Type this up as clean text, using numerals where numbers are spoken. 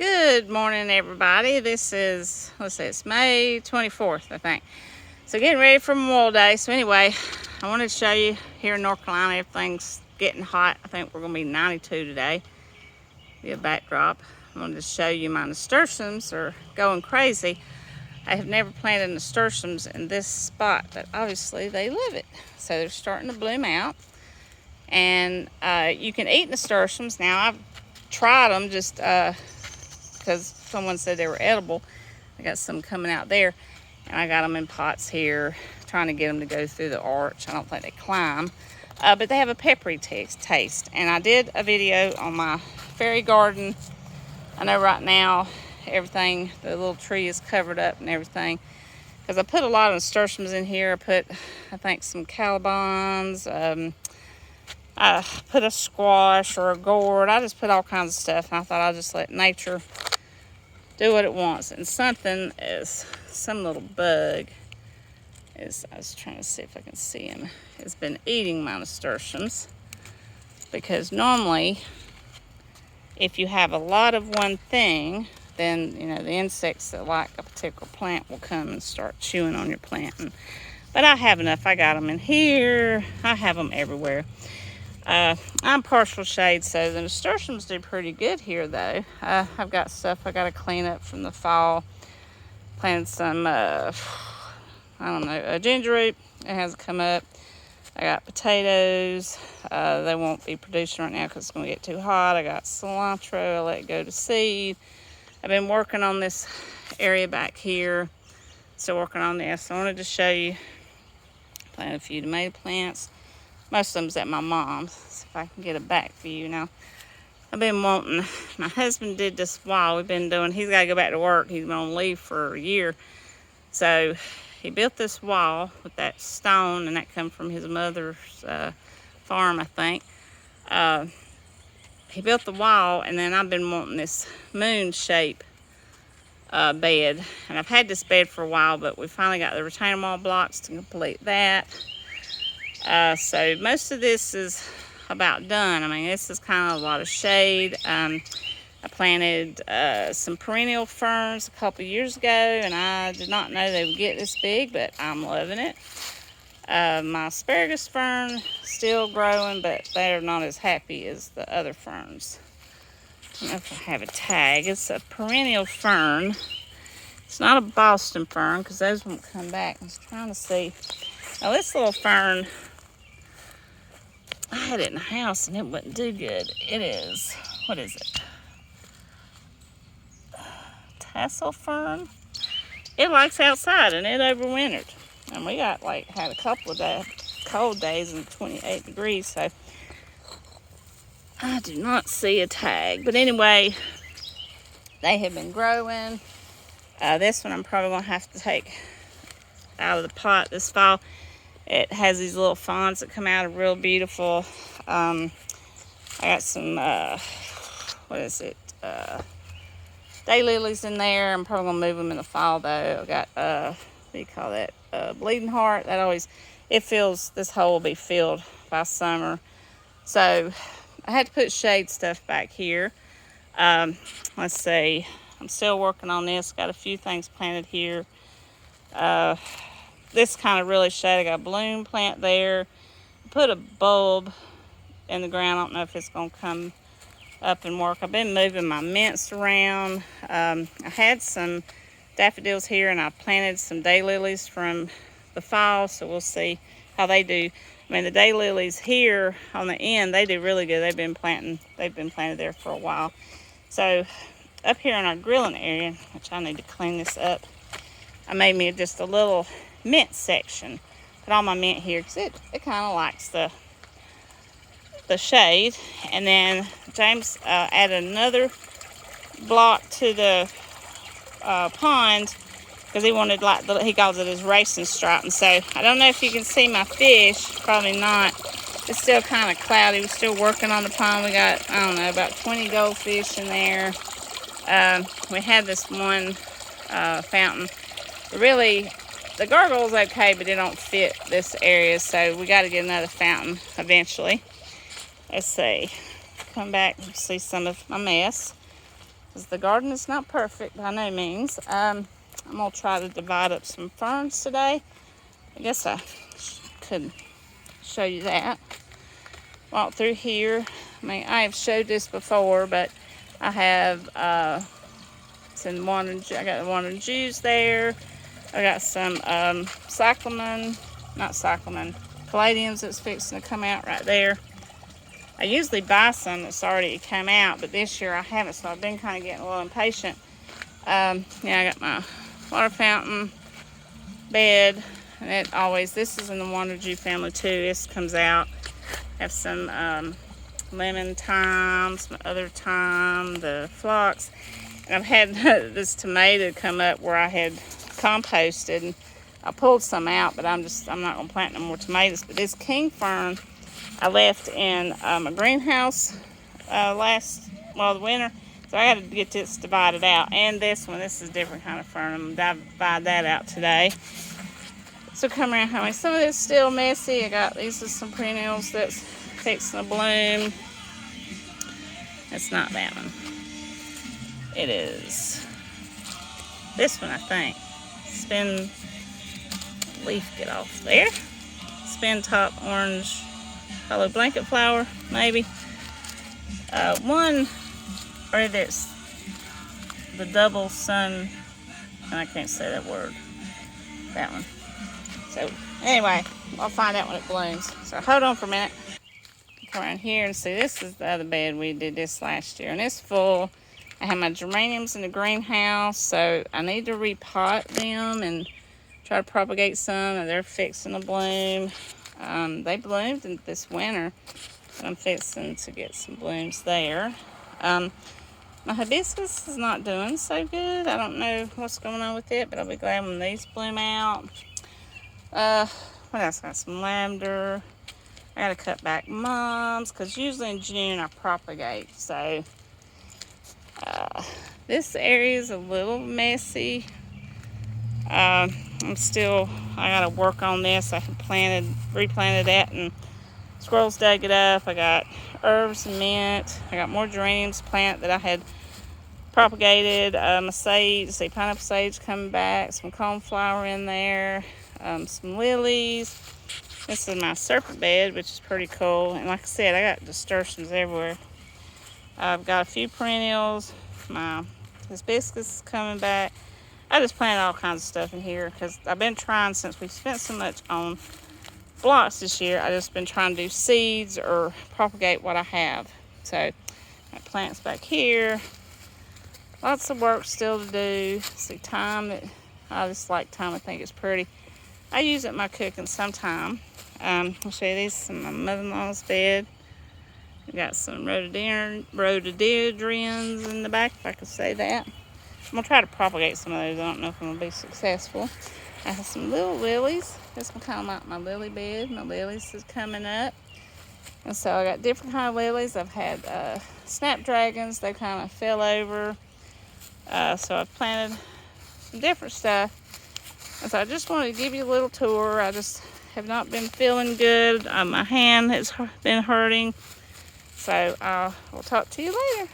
Good morning, everybody. This is, let's see, it's May 24th, I think. So getting ready for Memorial Day. So anyway, I wanted to show you here in North Carolina, everything's getting hot. I think we're going to be 92 today. Be a backdrop. I wanted to show you my nasturtiums are going crazy. I have never planted nasturtiums in this spot, but obviously they love it. So they're starting to bloom out. And you can eat nasturtiums. Now, I've tried them just because someone said they were edible. I got some coming out there, and I got them in pots here, trying to get them to go through the arch. I don't think they climb, but they have a peppery taste. And I did a video on my fairy garden. I know right now everything, the little tree is covered up and everything, because I put a lot of nasturtiums in here. I put, I think, some calabons, I put a squash or a gourd. I just put all kinds of stuff, and I thought I'll just let nature do what it wants. And something is, some little bug is, I was trying to see if I can see him, has been eating my nasturtiums. Because normally, if you have a lot of one thing, then, you know, the insects that like a particular plant will come and start chewing on your plant. But I have enough. I got them in here. I have them everywhere. I'm partial shade, so the nasturtiums do pretty good here, though. I've got stuff I got to clean up from the fall. Planted some, I don't know, ginger root. It hasn't come up. I got potatoes. They won't be producing right now because it's going to get too hot. I got cilantro. I let it go to seed. I've been working on this area back here. Still working on this. I wanted to show you. Planted a few tomato plants. Most of them's at my mom's. So if I can get a back view now. I've been wanting, my husband did this while we've been doing, he's got to go back to work. He's been on leave for a year. So he built this wall with that stone, and that come from his mother's farm, I think. He built the wall, and then I've been wanting this moon shape bed. And I've had this bed for a while, but we finally got the retaining wall blocks to complete that. So most of this is about done. I mean, this is kind of a lot of shade. I planted some perennial ferns a couple years ago, and I did not know they would get this big, but I'm loving it. My asparagus fern still growing, but they're not as happy as the other ferns. I don't know if I have a tag. It's a perennial fern. It's not a Boston fern because those won't come back. I was trying to see. Now this little fern, I had it in the house and it wouldn't do good. It is, what is it? Tassel Fern. It likes outside and it overwintered. And we got had a couple of cold days and 28 degrees, so I do not see a tag. But anyway, they have been growing. This one I'm probably going to have to take out of the pot this fall. It has these little fawns that come out, are real beautiful. I got some, what is it? Daylilies in there. I'm probably going to move them in the fall, though. I got, what do you call that? Bleeding heart. That always, it feels, this hole will be filled by summer. So I had to put shade stuff back here. Let's see. I'm still working on this. Got a few things planted here. This kind of really shade. I got a bloom plant there. Put a bulb in the ground. I don't know if it's going to come up and work. I've been moving my mints around. I had some daffodils here, and I planted some daylilies from the fall, so we'll see how they do. I mean, the daylilies here on the end, they do really good. They've been planted there for a while. So up here in our grilling area, which I need to clean this up, I made me just a little mint section. Put all my mint here because it kind of likes the shade. And then James added another block to the pond because he wanted, he calls it his racing stripe. And so I don't know if you can see my fish, probably not. It's still kind of cloudy. We're still working on the pond. We got, I don't know, about 20 goldfish in there. We had this one fountain. Really, the gargoyle's okay, but it don't fit this area, so we got to get another fountain eventually. Let's see. Come back and see some of my mess. because the garden is not perfect by no means. I'm going to try to divide up some ferns today. I guess I could show you that. Walk through here. I mean, I have showed this before, but I have it's in wandering. I got the wandering Jews there. I got some cyclamen, not cyclamen, caladiums that's fixing to come out right there. I usually buy some that's already come out, but this year I haven't, so I've been kind of getting a little impatient. Yeah, I got my water fountain bed, and it always, this is in the Wonder Jew family too. This comes out. Have some lemon thyme, some other thyme, the phlox. And I've had this tomato come up where I had composted, and I pulled some out, but I'm not gonna plant no more tomatoes. But this king fern I left in a greenhouse the winter, so I got to get this divided out. And this one, this is a different kind of fern. I'm gonna divide that out today. So come around. I mean, some of this is still messy. These are some perennials that's fixing to bloom. It's not that one. It is this one, I think. Spin leaf, get off there. Spin top orange hollow blanket flower, maybe. One, or this, the double sun, and I can't say that word. That one. So anyway, I'll find out when it blooms. So hold on for a minute. Come around here and see, this is the other bed we did this last year, and it's full. I have my geraniums in the greenhouse, so I need to repot them and try to propagate some, and they're fixing to bloom. They bloomed this winter, but I'm fixing to get some blooms there. My hibiscus is not doing so good. I don't know what's going on with it, but I'll be glad when these bloom out. What else? I got some lavender. I gotta cut back mums, because usually in June I propagate. So this area is a little messy. I gotta work on this. I had replanted that, and squirrels dug it up. I got herbs and mint. I got more geraniums plant that I had propagated. My sage, pineapple sage coming back. Some coneflower in there. Some lilies. This is my serpent bed, which is pretty cool. And like I said, I got nasturtiums everywhere. I've got a few perennials. My hibiscus is coming back. I just planted all kinds of stuff in here because I've been trying, since we spent so much on blocks this year, I've just been trying to do seeds or propagate what I have. So my plants back here. Lots of work still to do. See, thyme, I just like thyme. I think it's pretty. I use it in my cooking sometime. I'll show you these, some of my mother-in-law's bed. We got some rhododendrons in the back, if I could say that. I'm going to try to propagate some of those. I don't know if I'm going to be successful. I have some little lilies. This one kind of like my lily bed. My lilies is coming up. And so I got different kind of lilies. I've had snapdragons. They kind of fell over. So I've planted some different stuff. And so I just wanted to give you a little tour. I just have not been feeling good. My hand has been hurting. So we'll talk to you later.